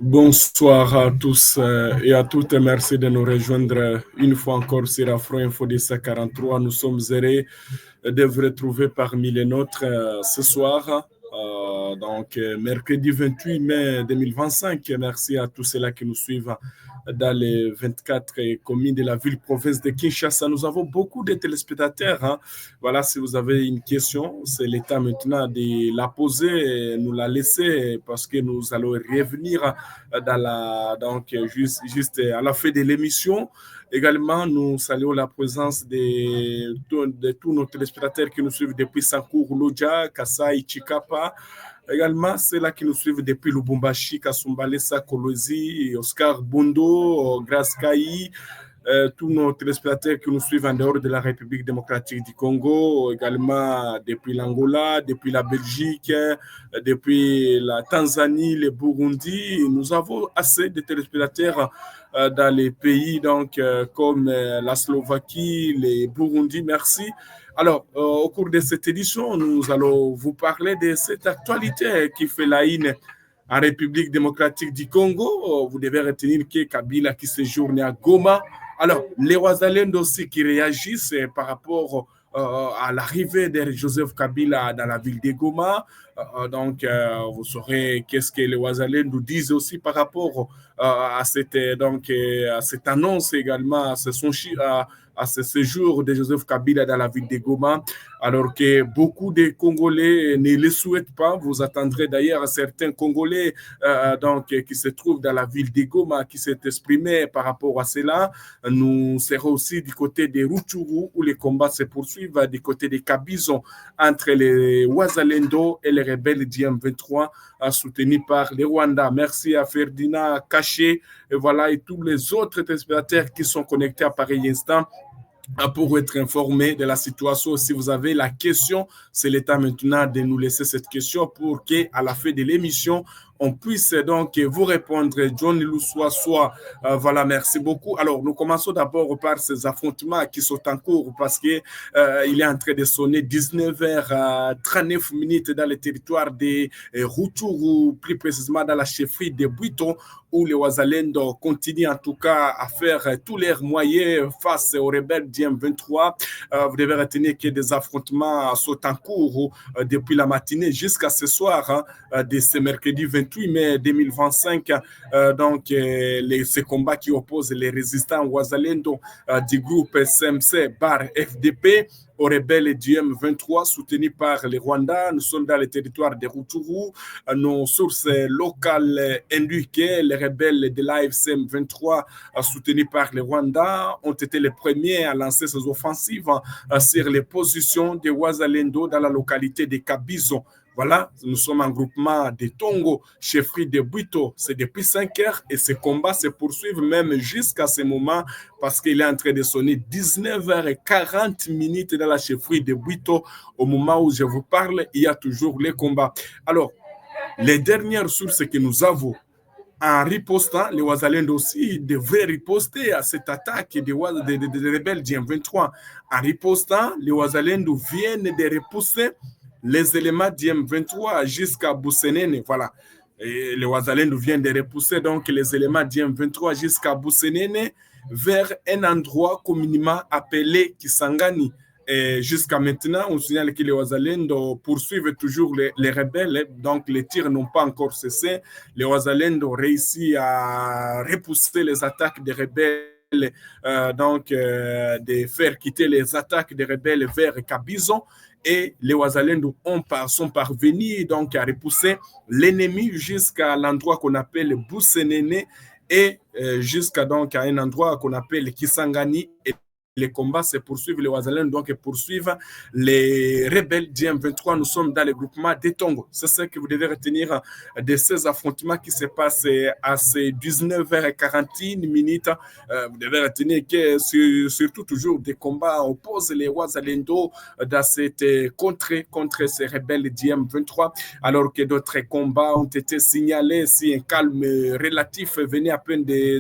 Bonsoir à tous et à toutes. Merci de nous rejoindre une fois encore sur Afro Info 243. Nous sommes heureux de vous retrouver parmi les nôtres ce soir, mercredi 28 mai 2025. Merci à tous ceux-là qui nous suivent dans les 24 communes de la ville-province de Kinshasa. Nous avons beaucoup de téléspectateurs. Voilà, si vous avez une question, c'est l'état maintenant de la poser et nous la laisser parce que nous allons revenir juste à la fin de l'émission. Également, nous saluons la présence de tous nos téléspectateurs qui nous suivent depuis Sankour, Lodja, Kassai, Chikapa. Également, ceux-là qui nous suivent depuis Lubumbashi, Kasumbalesa, Kolosi, Oscar Bondo, Grace Kayi, tous nos téléspectateurs qui nous suivent en dehors de la République démocratique du Congo, également depuis l'Angola, depuis la Belgique, depuis la Tanzanie, le Burundi. Nous avons assez de téléspectateurs dans les pays comme la Slovaquie, le Burundi. Merci. Alors, au cours de cette édition, nous allons vous parler de cette actualité qui fait la une en République démocratique du Congo. Vous devez retenir que Kabila qui séjourne à Goma. Alors, les Ouazalènes aussi qui réagissent par rapport à l'arrivée de Joseph Kabila dans la ville de Goma. Vous saurez qu'est-ce que les Ouazalènes nous disent aussi par rapport à cette annonce également, à ce séjour de Joseph Kabila dans la ville de Goma, alors que beaucoup de Congolais ne le souhaitent pas. Vous attendrez d'ailleurs certains Congolais qui se trouvent dans la ville de Goma qui s'est exprimé par rapport à cela. Nous serons aussi du côté de Rutshuru où les combats se poursuivent, du côté de Kabizon entre les Ouazalendo et les rebelles du M23 soutenus par les Rwandais. Merci à Ferdinand Caché et tous les autres téléspectateurs qui sont connectés à pareil instant pour être informé de la situation. Si vous avez la question, c'est l'état maintenant de nous laisser cette question pour qu'à la fin de l'émission, on puisse donc vous répondre. John Luswa, voilà, merci beaucoup. Alors, nous commençons d'abord par ces affrontements qui sont en cours parce qu'il est en train de sonner 19h39 minutes dans le territoire de Rutshuru, plus précisément dans la chefferie de Bwito, où les Ouazalendo continuent en tout cas à faire tous leurs moyens face aux rebelles du M23. Vous devez retenir que des affrontements sont en cours depuis la matinée jusqu'à ce soir, de ce mercredi 28 mai 2025. Ces combats qui opposent les résistants Ouazalendo du groupe SMC bar FDP aux rebelles du M23 soutenus par les Rwandais. Nous sommes dans le territoire de Rutshuru. Nos sources locales indiquent que les rebelles de l'AFC M23 soutenus par les Rwandais ont été les premiers à lancer ces offensives sur les positions de Ouazalendo dans la localité de Kabizon. Voilà, nous sommes en groupement de Tongo, chefferie de Bwito. C'est depuis 5 heures et ces combats se poursuivent même jusqu'à ce moment parce qu'il est en train de sonner 19h40 minutes dans la chefferie de Bwito. Au moment où je vous parle, il y a toujours les combats. Alors, les dernières sources que nous avons, en ripostant, les Ouazalènes aussi devraient riposter à cette attaque des rebelles du M23. En ripostant, les Ouazalènes viennent de repousser les éléments du M23 jusqu'à Boussenene. Voilà. Et les Ouazalènes viennent de repousser donc les éléments du M23 jusqu'à Boussenene vers un endroit communément appelé Kisangani. Et jusqu'à maintenant, on signale que les Ouazalendo poursuivent toujours les rebelles, donc les tirs n'ont pas encore cessé. Les Ouazalendo ont réussi à repousser les attaques des rebelles, de faire quitter les attaques des rebelles vers Kabizon. Et les Ouazalendo sont parvenus donc à repousser l'ennemi jusqu'à l'endroit qu'on appelle Boussenene et jusqu'à donc à un endroit qu'on appelle Kisangani. Et les combats se poursuivent, les Ouazalènes donc poursuivent les rebelles du M23. Nous sommes dans le groupement des Tongo. C'est ce que vous devez retenir de ces affrontements qui se passent à ces 19h41 minutes. Vous devez retenir que surtout toujours des combats opposent les Ouazalendo dans cette contrée contre ces rebelles du M23, alors que d'autres combats ont été signalés si un calme relatif venait à peine de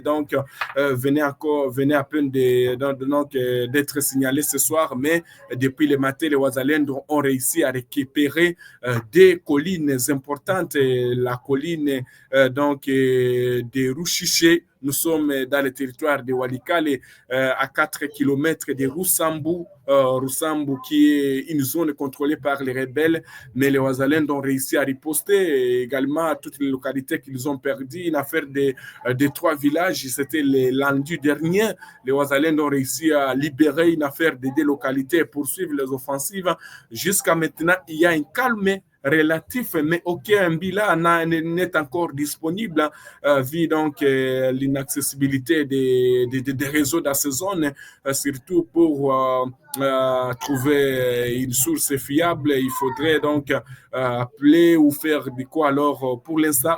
d'être signalés ce soir, mais depuis le matin, les Ouazalendou ont réussi à récupérer des collines importantes, la colline de Rouchiché. Nous sommes dans le territoire de Walikale, à 4 km de Roussambu, qui est une zone contrôlée par les rebelles, mais les Ouazalendou ont réussi à riposter et également à toutes les localités qu'ils ont perdues. Une affaire de 3 villages, c'était lundi dernier. Les Ouazalendou ont réussi à libérer une affaire de 2 localités et poursuivre les offensives. Jusqu'à maintenant, il y a un calme relatif, mais aucun bilan n'est encore disponible, vu donc l'inaccessibilité des réseaux dans ces zones, surtout pour trouver une source fiable. Il faudrait donc appeler ou faire du quoi. Alors, pour l'instant,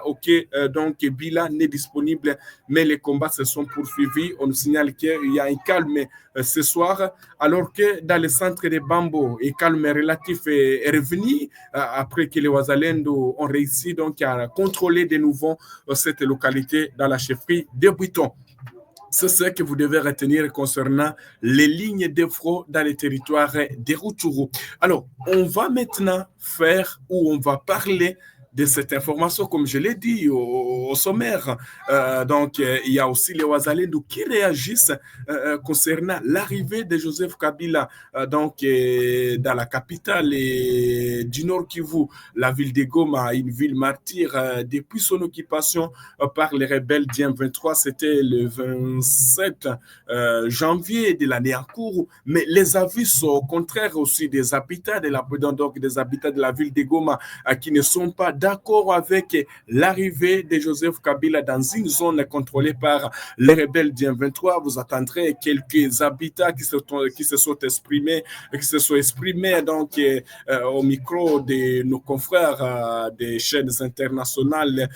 donc bilan n'est disponible, mais les combats se sont poursuivis. On nous signale qu'il y a un calme ce soir, alors que dans le centre de Bambo, un calme relatif est revenu après que les Ouazalendou ont réussi donc à contrôler de nouveau cette localité dans la chefferie de Buiton. C'est ce que vous devez retenir concernant les lignes de front dans les territoires de Rutshuru. Alors, on va maintenant faire ou on va parler de cette information, comme je l'ai dit au sommaire. Il y a aussi les Ouazalendou qui réagissent concernant l'arrivée de Joseph Kabila dans la capitale du Nord Kivu, la ville de Goma, une ville martyre depuis son occupation par les rebelles du M23. C'était le 27 janvier de l'année en cours, mais les avis sont contraires aussi des habitants de la ville de Goma qui ne sont pas d'accord avec l'arrivée de Joseph Kabila dans une zone contrôlée par les rebelles du M23. Vous attendrez quelques habitants qui se sont exprimés au micro de nos confrères des chaînes internationales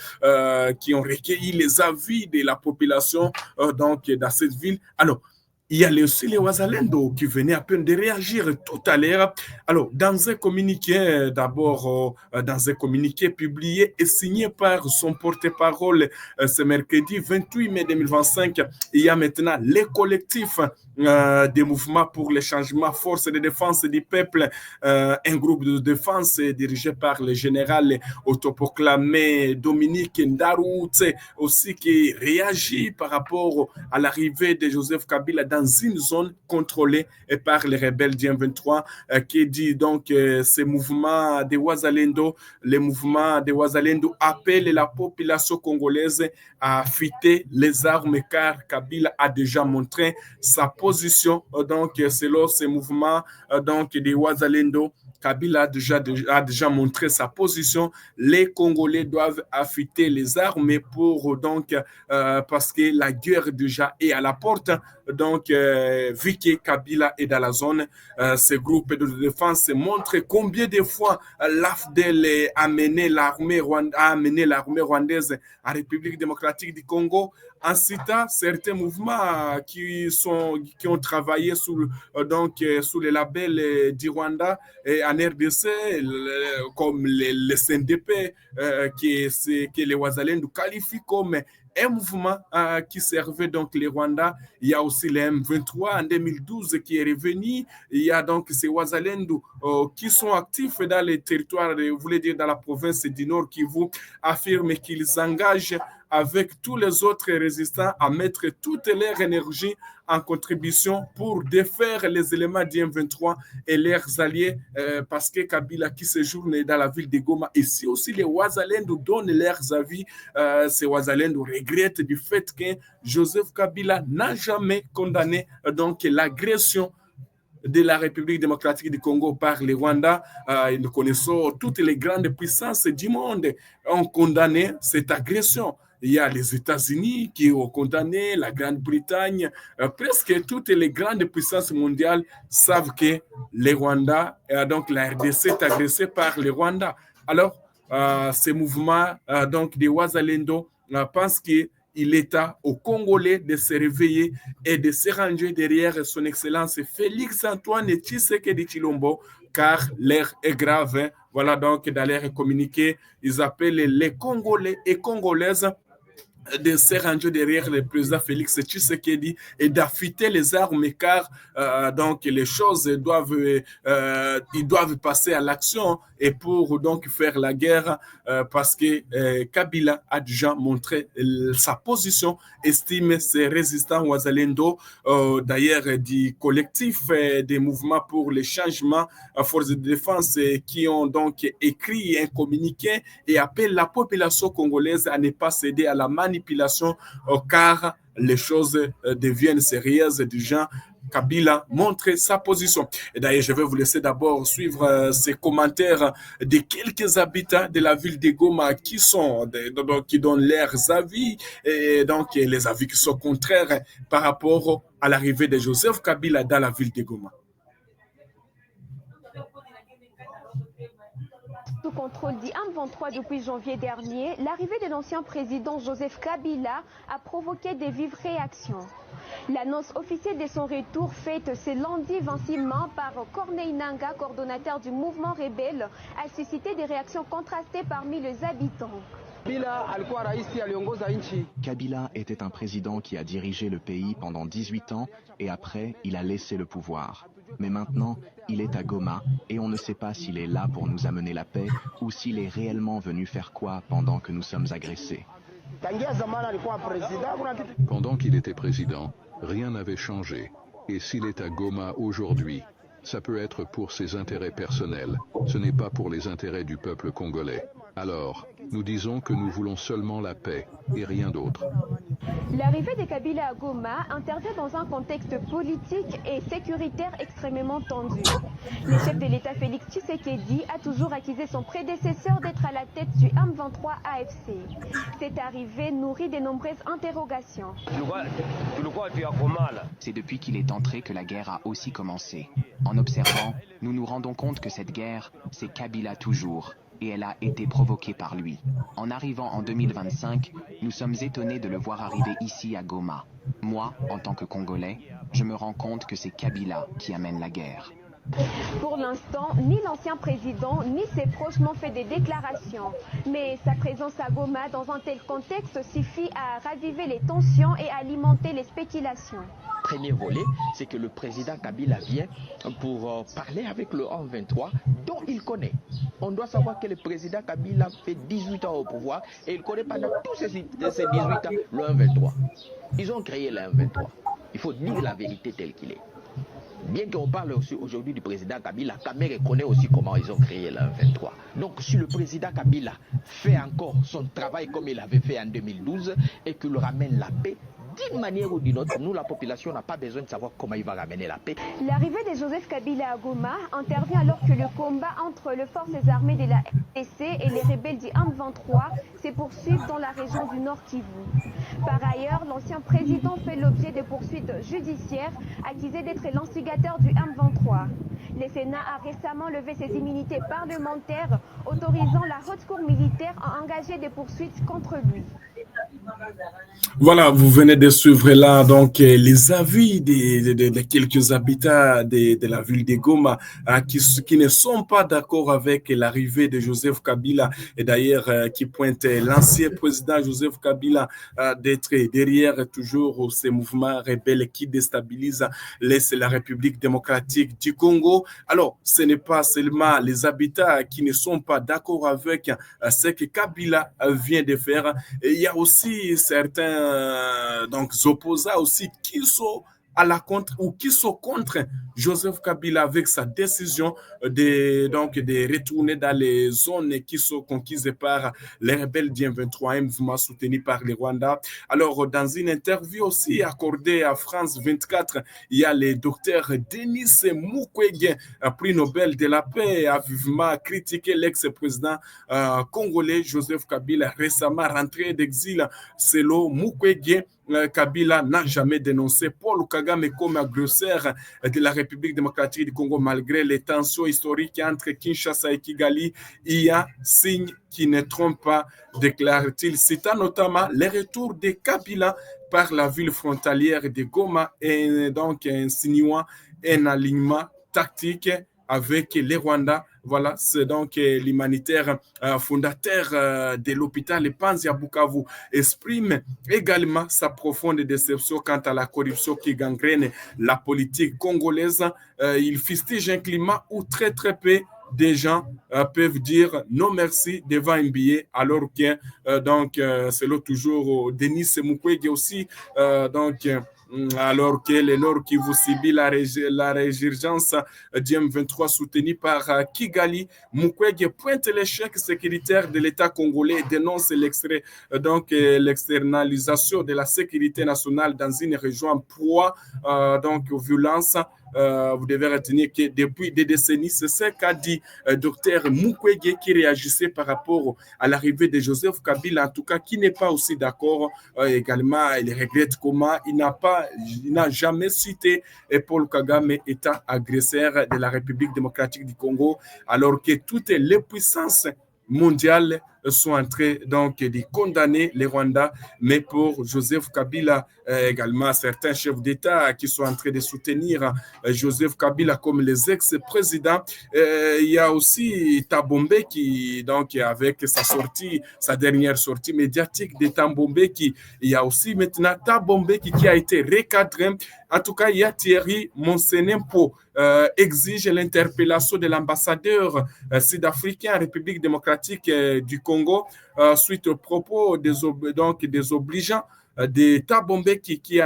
qui ont recueilli les avis de la population dans cette ville. Alors, il y a aussi les Ouazalendou qui venaient à peine de réagir tout à l'heure. Alors, dans un communiqué, dans un communiqué publié et signé par son porte-parole ce mercredi 28 mai 2025, il y a maintenant les collectifs des mouvements pour le changement, force de défense du peuple, un groupe de défense dirigé par le général autoproclamé Dominique Ndaroutse, aussi qui réagit par rapport à l'arrivée de Joseph Kabila dans une zone contrôlée par les rebelles du M23, qui dit donc ces mouvements de Ouazalendou, les mouvements de Ouazalendou appellent la population congolaise à affûter les armes car Kabila a déjà montré sa position. Donc, selon ces mouvements de Ouazalendou, Kabila a déjà montré sa position. Les Congolais doivent affûter les armes parce que la guerre déjà est à la porte. Donc, vu que Kabila est dans la zone, ce groupe de défense montre combien de fois l'AFDEL a amené l'armée rwandaise en République démocratique du Congo, en citant certains mouvements qui ont travaillé sous le label du Rwanda et en RDC, comme le CNDP, que les Ouazalendou qualifient comme un mouvement qui servait donc les Rwandais. Il y a aussi le M23 en 2012 qui est revenu. Il y a donc ces Ouazalendou qui sont actifs dans les territoires, vous voulez dire dans la province du Nord Kivu, affirment qu'ils s'engagent avec tous les autres résistants à mettre toute leur énergie en contribution pour défaire les éléments du M23 et leurs alliés, parce que Kabila qui séjourne dans la ville de Goma, et si aussi les Ouazalendou donnent leurs avis, ces Ouazalendou regrettent du fait que Joseph Kabila n'a jamais condamné donc l'agression de la République démocratique du Congo par les Rwandais. Nous connaissons toutes les grandes puissances du monde ont condamné cette agression. Il y a les États-Unis qui ont condamné, la Grande-Bretagne, presque toutes les grandes puissances mondiales savent que les Rwandais, donc la RDC est agressée par les Rwandais. Alors, ces mouvements des Ouazalendou pensent qu'il est aux Congolais de se réveiller et de se ranger derrière son Excellence Félix-Antoine Tshisekedi Tshilombo, car l'air est grave. Voilà donc dans leur communiqué, ils appellent les Congolais et Congolaises de se ranger derrière le président Félix Tshisekedi et d'affûter les armes car donc les choses ils doivent passer à l'action et pour donc faire la guerre parce que Kabila a déjà montré sa position, estime ses résistants Ouazalendo, d'ailleurs du collectif des mouvements pour les changements à force de défense qui ont donc écrit un communiqué et appellent la population congolaise à ne pas céder à la manipulation car les choses deviennent sérieuses du genre Kabila montre sa position. Et d'ailleurs, je vais vous laisser d'abord suivre ces commentaires de quelques habitants de la ville de Goma qui donnent leurs avis et donc les avis qui sont contraires par rapport à l'arrivée de Joseph Kabila dans la ville de Goma. Sous contrôle du M23 depuis janvier dernier, l'arrivée de l'ancien président Joseph Kabila a provoqué des vives réactions. L'annonce officielle de son retour faite ce lundi 26 mai par Corneille Nangaa, coordonnateur du mouvement rebelle, a suscité des réactions contrastées parmi les habitants. Kabila était un président qui a dirigé le pays pendant 18 ans et après, il a laissé le pouvoir. Mais maintenant, il est à Goma et on ne sait pas s'il est là pour nous amener la paix ou s'il est réellement venu faire quoi pendant que nous sommes agressés. Pendant qu'il était président, rien n'avait changé. Et s'il est à Goma aujourd'hui, ça peut être pour ses intérêts personnels. Ce n'est pas pour les intérêts du peuple congolais. Alors, nous disons que nous voulons seulement la paix et rien d'autre. L'arrivée de Kabila à Goma intervient dans un contexte politique et sécuritaire extrêmement tendu. Le chef de l'État Félix Tshisekedi a toujours accusé son prédécesseur d'être à la tête du M23 AFC. Cette arrivée nourrit de nombreuses interrogations. C'est depuis qu'il est entré que la guerre a aussi commencé. En observant, nous nous rendons compte que cette guerre, c'est Kabila toujours. Et elle a été provoquée par lui. En arrivant en 2025, nous sommes étonnés de le voir arriver ici à Goma. Moi, en tant que Congolais, je me rends compte que c'est Kabila qui amène la guerre. Pour l'instant, ni l'ancien président ni ses proches n'ont fait des déclarations. Mais sa présence à Goma dans un tel contexte suffit à raviver les tensions et à alimenter les spéculations. Premier volet, c'est que le président Kabila vient pour parler avec le M23 dont il connaît. On doit savoir que le président Kabila fait 18 ans au pouvoir et il connaît pendant tous ces 18 ans le M23. Ils ont créé le M23. Il faut dire la vérité telle qu'il est. Bien qu'on parle aussi aujourd'hui du président Kabila, Kamere connaît aussi comment ils ont créé le M23. Donc si le président Kabila fait encore son travail comme il avait fait en 2012 et qu'il ramène la paix, d'une manière ou d'une autre, nous, la population, n'a pas besoin de savoir comment il va ramener la paix. L'arrivée de Joseph Kabila à Goma intervient alors que le combat entre les forces armées de la RDC et les rebelles du M23 se poursuit dans la région du Nord Kivu. Par ailleurs, l'ancien président fait l'objet de poursuites judiciaires, accusé d'être l'instigateur du M23. Le Sénat a récemment levé ses immunités parlementaires, autorisant la haute cour militaire à engager des poursuites contre lui. Voilà, vous venez de suivre là donc les avis de quelques habitants de la ville de Goma qui ne sont pas d'accord avec l'arrivée de Joseph Kabila et d'ailleurs qui pointent l'ancien président Joseph Kabila d'être derrière toujours ces mouvements rebelles qui déstabilisent la République démocratique du Congo. Alors, ce n'est pas seulement les habitants qui ne sont pas d'accord avec ce que Kabila vient de faire, et il y a aussi certains donc opposants aussi qui sont à la contre ou qui sont contre Joseph Kabila avec sa décision de retourner dans les zones qui sont conquises par les rebelles du M23, un mouvement soutenu par le Rwanda. Alors, dans une interview aussi accordée à France 24, il y a le docteur Denis Mukwege, prix Nobel de la paix, a vivement critiqué l'ex-président congolais Joseph Kabila, récemment rentré d'exil. Selon Mukwege, Kabila n'a jamais dénoncé Paul Kagame comme agresseur de la République démocratique du Congo malgré les tensions historiques entre Kinshasa et Kigali. Il y a signe qui ne trompe pas, déclare-t-il, citant notamment le retour de Kabila par la ville frontalière de Goma et donc insinuant un alignement tactique avec les Rwandais voilà, c'est donc l'humanitaire fondateur de l'hôpital Panzi à Bukavu, exprime également sa profonde déception quant à la corruption qui gangrène la politique congolaise. Il fustige un climat où très très peu des gens peuvent dire non merci devant un billet, alors que selon toujours Denis Mukwege aussi, alors que le Nord Kivu subit la résurgence du M23 soutenu par Kigali. Mukwege pointe l'échec sécuritaire de l'État congolais et dénonce l'externalisation de la sécurité nationale dans une région en proie aux violences. Vous devez retenir que depuis des décennies, c'est ce qu'a dit Dr Mukwege qui réagissait par rapport à l'arrivée de Joseph Kabila, en tout cas qui n'est pas aussi d'accord. Également, il regrette comment il n'a jamais cité Paul Kagame étant agresseur de la République démocratique du Congo, alors que toutes les puissances mondiales sont en train de condamner les Rwandais, mais pour Joseph Kabila, également certains chefs d'État qui sont en train de soutenir Joseph Kabila comme les ex-présidents. Il y a aussi Thabo qui, avec sa dernière sortie médiatique de Thabo il y a aussi maintenant Thabo qui a été recadré. En tout cas, il y a Thierry Monsenempo exige l'interpellation de l'ambassadeur sud-africain en République démocratique du Congo suite aux propos désobligeants de Thabo qui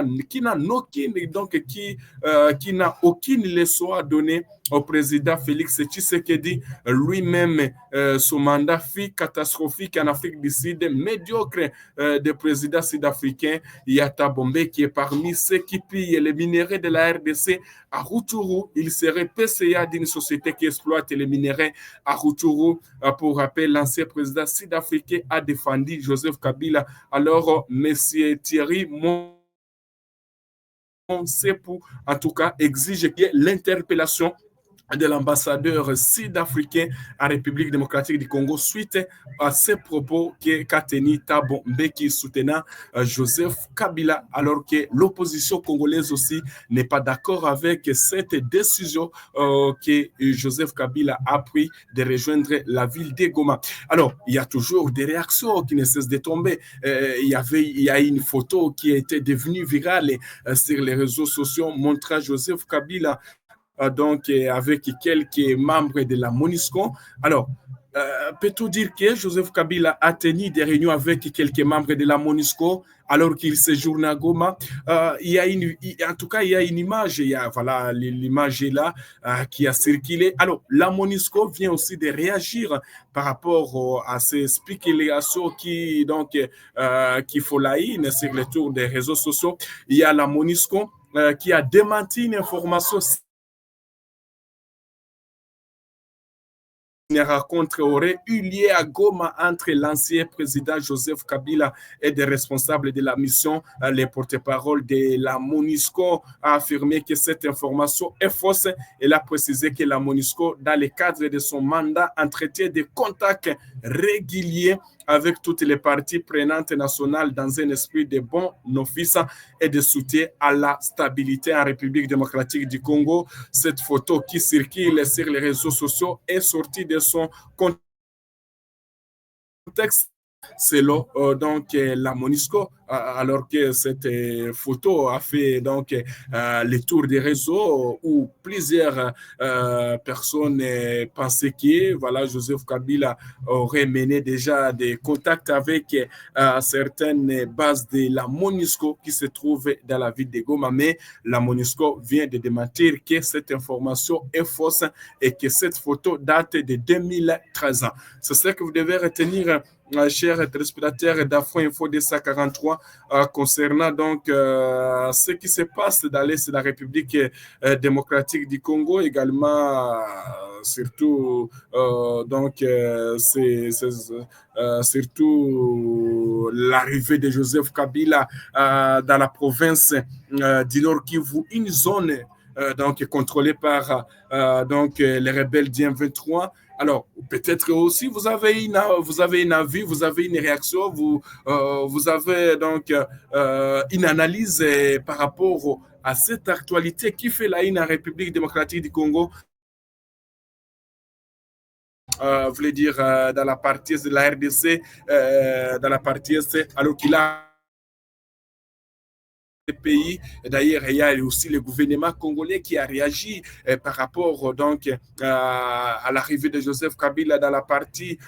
n'a aucune leçon à donner au président Félix Tshisekedi. Lui-même, son mandat fut catastrophique en Afrique du Sud, médiocre des présidents sud-africains. Il y a Thabo qui est parmi ceux qui pillent les minéraux de la RDC à Rutshuru. Il serait PCA d'une société qui exploite les minéraux à Rutshuru. Pour rappel, l'ancien président sud-africain a défendu Joseph Kabila. Alors, monsieur Thierry Monsepu, en tout cas, exige que l'interpellation de l'ambassadeur sud-africain en République démocratique du Congo suite à ces propos qu'a tenu Thabo Mbeki soutenant Joseph Kabila, alors que l'opposition congolaise aussi n'est pas d'accord avec cette décision que Joseph Kabila a pris de rejoindre la ville de Goma. Alors, il y a toujours des réactions qui ne cessent de tomber. Il y a une photo qui a été devenue virale sur les réseaux sociaux montrant Joseph Kabila avec quelques membres de la MONUSCO. Alors, peut-on dire que Joseph Kabila a tenu des réunions avec quelques membres de la MONUSCO alors qu'il séjourne à Goma? En tout cas, il y a une image, l'image est là qui a circulé. Alors, la MONUSCO vient aussi de réagir par rapport à ces spéculations qui font la haine sur les tours des réseaux sociaux. Il y a la MONUSCO qui a démenti une information. Une rencontre aurait eu lieu à Goma entre l'ancien président Joseph Kabila et des responsables de la mission. Les porte-parole de la MONUSCO a affirmé que cette information est fausse. Elle a précisé que la MONUSCO, dans le cadre de son mandat, entretient des contacts réguliers avec toutes les parties prenantes nationales dans un esprit de bon office et de soutien à la stabilité en République démocratique du Congo. Cette photo qui circule sur les réseaux sociaux est sortie de son contexte selon la MONUSCO, alors que cette photo a fait le tour des réseaux où plusieurs personnes pensaient que Joseph Kabila aurait mené déjà des contacts avec certaines bases de la MONUSCO qui se trouvent dans la ville de Goma, mais la MONUSCO vient de démentir que cette information est fausse et que cette photo date de 2013. C'est ce que vous devez retenir, chers téléspectateurs d'Afro Info 243, concernant ce qui se passe dans l'Est de la République démocratique du Congo, également surtout surtout l'arrivée de Joseph Kabila dans la province du Nord Kivu, une zone contrôlée par les rebelles du M23. Alors, peut-être aussi, vous avez une avis, vous avez une réaction, vous avez une analyse par rapport à cette actualité qui fait la haine en République démocratique du Congo. voulait dire, dans la partie de la RDC, dans la partie est, alors qu'il a pays. D'ailleurs, il y a aussi le gouvernement congolais qui a réagi par rapport donc à l'arrivée de Joseph Kabila dans la partie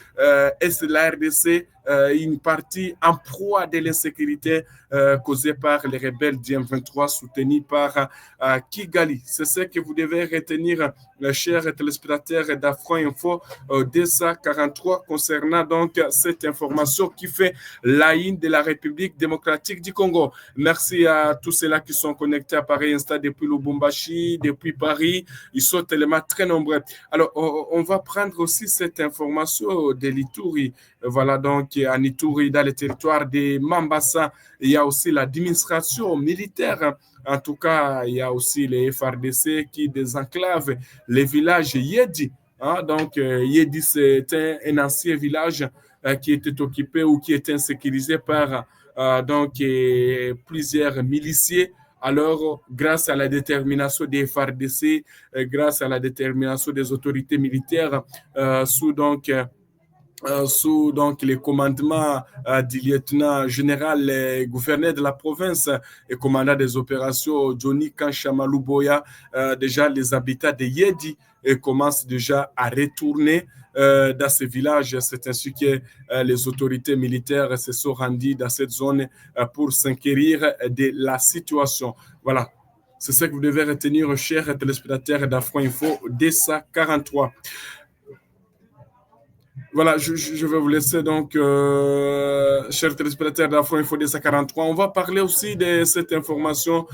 est de la RDC, une partie en proie de l'insécurité causée par les rebelles du M23 soutenus par Kigali. C'est ce que vous devez retenir, chers téléspectateurs d'Afro Info, DESA 43, concernant donc cette information qui fait la une de la République démocratique du Congo. Merci à tous ceux-là qui sont connectés à Paris Insta depuis Lubumbashi, depuis Paris. Ils sont tellement très nombreux. Alors, on va prendre aussi cette information de l'Ituri. Voilà, donc, en Ituri, dans le territoire de Mambasa, il y a aussi l'administration militaire. En tout cas, il y a aussi les FRDC qui désenclavent les villages Yedi. Hein? Donc, Yedi, c'est un ancien village qui était occupé ou qui était insécurisé par donc plusieurs miliciens. Alors, grâce à la détermination des FARDC, grâce à la détermination des autorités militaires, sous les commandements du lieutenant général gouverneur de la province et commandant des opérations Johnny Kanchamaluboya, déjà les habitants de Yedi commencent déjà à retourner dans ce village. C'est ainsi que les autorités militaires se sont rendues dans cette zone pour s'inquérir de la situation. Voilà, c'est ce que vous devez retenir, chers téléspectateurs d'Afro Info, DESA 43. Voilà, je vais vous laisser donc, chers téléspectateurs d'Afro Info DESA 43. On va parler aussi de cette information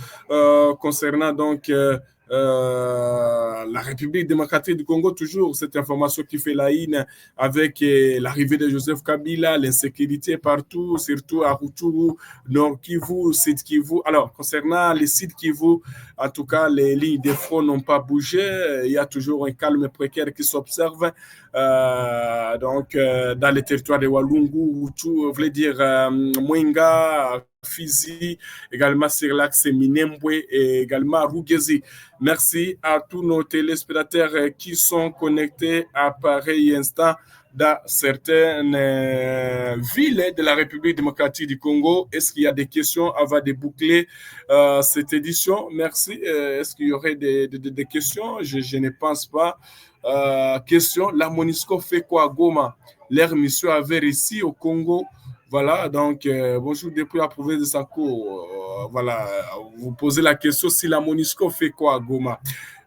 concernant donc la République démocratique du Congo, toujours cette information qui fait la une avec l'arrivée de Joseph Kabila, l'insécurité partout, surtout à Rutshuru, Nord Kivu, Sud Kivu. Alors, concernant les Sud Kivu, en tout cas, les lignes de front n'ont pas bougé. Il y a toujours un calme précaire qui s'observe. Donc, dans les territoires de Walungu, Rutshuru, voulait dire Mwenga, Fizi, également sur l'axe Minembwe et également Rugezi. Merci à tous nos téléspectateurs qui sont connectés à pareil instant dans certaines villes de la République démocratique du Congo. Est-ce qu'il y a des questions avant de boucler cette édition? Merci. Est-ce qu'il y aurait des questions? Je ne pense pas. Question, la MONUSCO fait quoi à Goma? Leur mission avait réussi au Congo. Voilà, donc, bonjour depuis la province de Sanko. Voilà, vous posez la question si la MONUSCO fait quoi à Goma.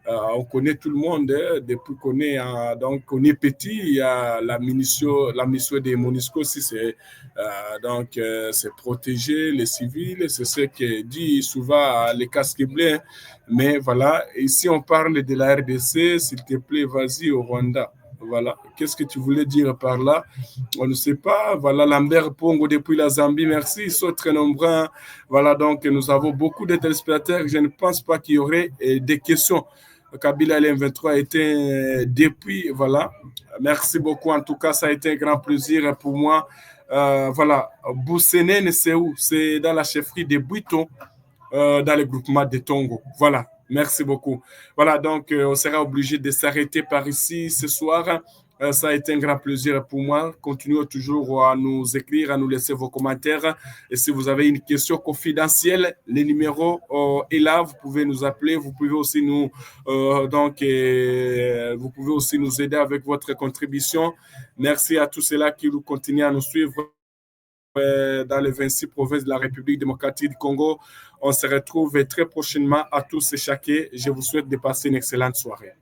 On connaît tout le monde, depuis qu'on est, donc, on est petit, il y a la mission des MONUSCO, si c'est c'est protéger les civils, c'est ce que dit souvent les casques bleus. Mais voilà, ici on parle de la RDC, s'il te plaît, vas-y au Rwanda. Voilà, qu'est-ce que tu voulais dire par là? On ne sait pas. Voilà, Lambert Pongo depuis la Zambie, merci, ils sont très nombreux. Voilà, donc nous avons beaucoup de téléspectateurs. Je ne pense pas qu'il y aurait des questions. Kabila LM23 était depuis, voilà. Merci beaucoup, en tout cas, ça a été un grand plaisir pour moi. Voilà, Boussenen, c'est où? C'est dans la chefferie de Buito, dans le groupement de Tongo. Voilà. Merci beaucoup. Voilà, donc on sera obligé de s'arrêter par ici ce soir. Ça a été un grand plaisir pour moi. Continuez toujours à nous écrire, à nous laisser vos commentaires. Et si vous avez une question confidentielle, le numéro est là. Vous pouvez nous appeler. Vous pouvez aussi nous vous pouvez aussi nous aider avec votre contribution. Merci à tous ceux-là qui continuent à nous suivre dans les 26 provinces de la République démocratique du Congo. On se retrouve très prochainement à tous et chacun. Je vous souhaite de passer une excellente soirée.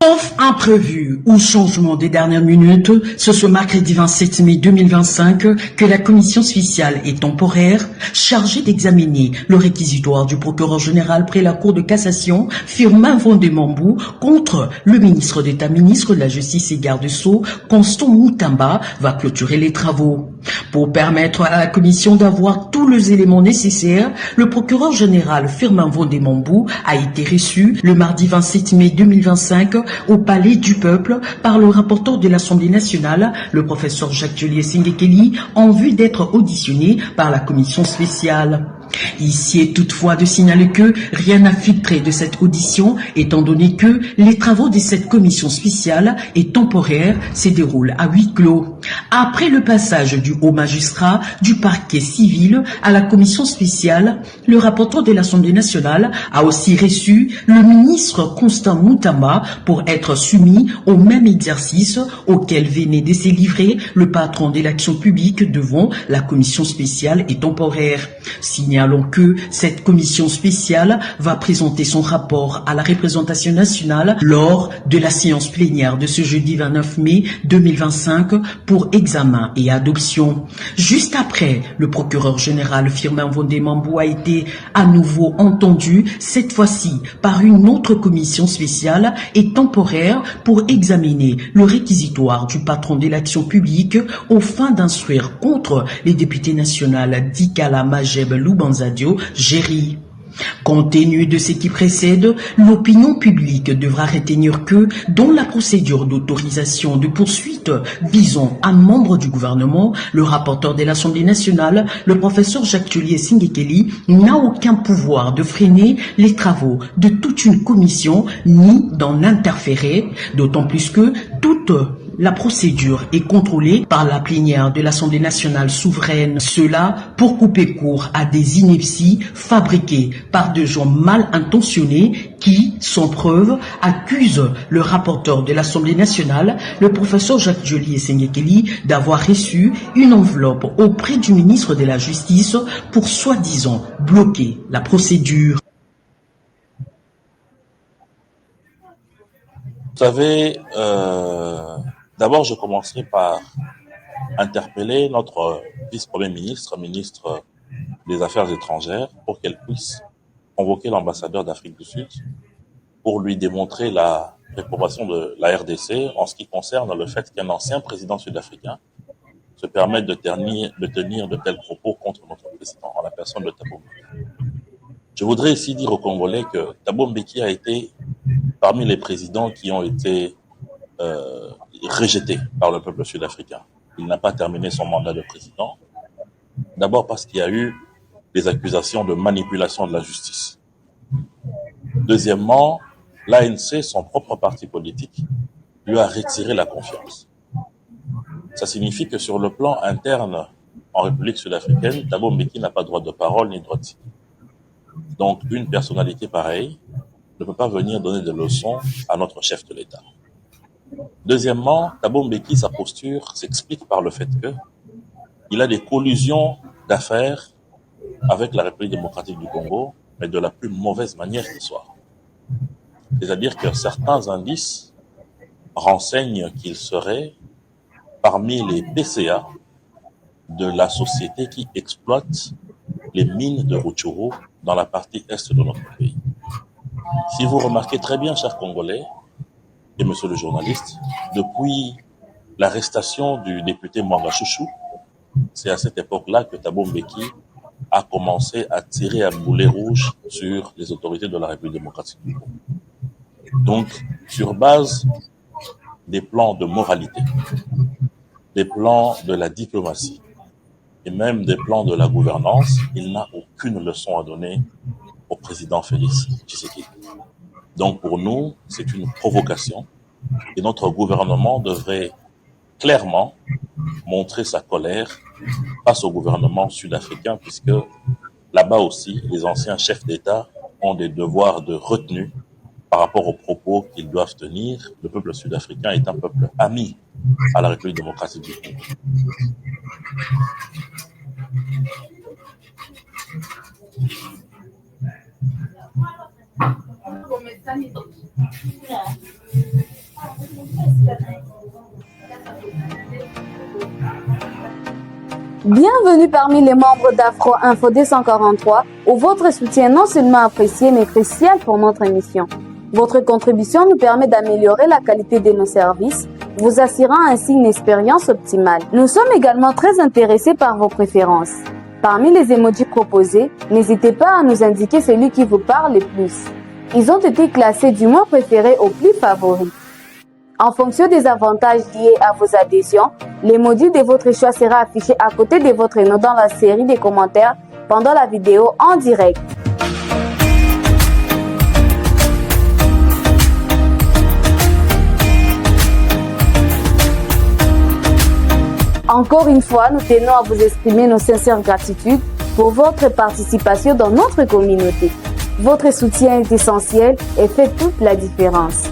Sauf imprévu ou changement des dernières minutes, c'est ce mercredi 27 mai 2025 que la commission spéciale et temporaire chargée d'examiner le réquisitoire du procureur général près la Cour de cassation, Firmin Vondemambou, contre le ministre d'État, ministre de la Justice et garde-sceaux, Constant Moutamba, va clôturer les travaux. Pour permettre à la commission d'avoir tous les éléments nécessaires, le procureur général Firmin Vondemambou a été reçu le mardi 27 mai 2025 au Palais du Peuple par le rapporteur de l'Assemblée nationale, le professeur Jacques Julius Singekeli, en vue d'être auditionné par la commission spéciale. Ici est toutefois de signaler que rien n'a filtré de cette audition, étant donné que les travaux de cette commission spéciale et temporaire se déroulent à huis clos. Après le passage du haut magistrat du parquet civil à la commission spéciale, le rapporteur de l'Assemblée nationale a aussi reçu le ministre Constant Moutamba pour être soumis au même exercice auquel venait de se livrer le patron de l'action publique devant la commission spéciale et temporaire. Signalons que cette commission spéciale va présenter son rapport à la représentation nationale lors de la séance plénière de ce jeudi 29 mai 2025 pour examen et adoption. Juste après, le procureur général Firmin Vondé-Mambou a été à nouveau entendu, cette fois-ci par une autre commission spéciale et temporaire pour examiner le réquisitoire du patron de l'action publique aux fins d'instruire contre les députés nationales Dikala Majeb Loubanzadio Géry. Compte tenu de ce qui précède, l'opinion publique devra retenir que, dans la procédure d'autorisation de poursuite visant un membre du gouvernement, le rapporteur de l'Assemblée nationale, le professeur Jacques-Julier Singekeli, n'a aucun pouvoir de freiner les travaux de toute une commission ni d'en interférer, d'autant plus que toute la procédure est contrôlée par la plénière de l'Assemblée nationale souveraine. Cela pour couper court à des inepties fabriquées par des gens mal intentionnés qui, sans preuve, accusent le rapporteur de l'Assemblée nationale, le professeur Jacques-Julier Singekeli, d'avoir reçu une enveloppe auprès du ministre de la Justice pour soi-disant bloquer la procédure. Vous savez, d'abord, je commencerai par interpeller notre vice-premier ministre, ministre des Affaires étrangères, pour qu'elle puisse convoquer l'ambassadeur d'Afrique du Sud pour lui démontrer la réprobation de la RDC en ce qui concerne le fait qu'un ancien président sud-africain se permette de tenir de tels propos contre notre président, en la personne de Thabo Mbeki. Je voudrais ici dire aux Congolais que Thabo Mbeki a été parmi les présidents qui ont été rejeté par le peuple sud-africain. Il n'a pas terminé son mandat de président. D'abord parce qu'il y a eu des accusations de manipulation de la justice. Deuxièmement, l'ANC, son propre parti politique, lui a retiré la confiance. Ça signifie que sur le plan interne en République sud-africaine, Thabo Mbeki n'a pas droit de parole ni droit de cité. Donc une personnalité pareille ne peut pas venir donner des leçons à notre chef de l'État. Deuxièmement, Thabo Mbeki, sa posture s'explique par le fait qu'il a des collusions d'affaires avec la République démocratique du Congo, mais de la plus mauvaise manière qui soit. C'est-à-dire que certains indices renseignent qu'il serait parmi les PCA de la société qui exploite les mines de Rutshuru dans la partie est de notre pays. Si vous remarquez très bien, chers Congolais, et monsieur le journaliste, depuis l'arrestation du député Mwanga Chouchou, c'est à cette époque-là que Thabo Mbeki a commencé à tirer à boulet rouge sur les autorités de la République démocratique du Congo. Donc, sur base des plans de moralité, des plans de la diplomatie et même des plans de la gouvernance, il n'a aucune leçon à donner au président Félix Tshisekedi. Donc pour nous, c'est une provocation et notre gouvernement devrait clairement montrer sa colère face au gouvernement sud-africain puisque là-bas aussi, les anciens chefs d'État ont des devoirs de retenue par rapport aux propos qu'ils doivent tenir. Le peuple sud-africain est un peuple ami à la République démocratique du Congo. Bienvenue parmi les membres d'Afro Info 243 où votre soutien non seulement apprécié mais crucial pour notre émission. Votre contribution nous permet d'améliorer la qualité de nos services, vous assurant ainsi une expérience optimale. Nous sommes également très intéressés par vos préférences. Parmi les emojis proposés, n'hésitez pas à nous indiquer celui qui vous parle le plus. Ils ont été classés du moins préféré au plus favori. En fonction des avantages liés à vos adhésions, l'emoji de votre choix sera affiché à côté de votre nom dans la série des commentaires pendant la vidéo en direct. Encore une fois, nous tenons à vous exprimer nos sincères gratitudes pour votre participation dans notre communauté. Votre soutien est essentiel et fait toute la différence.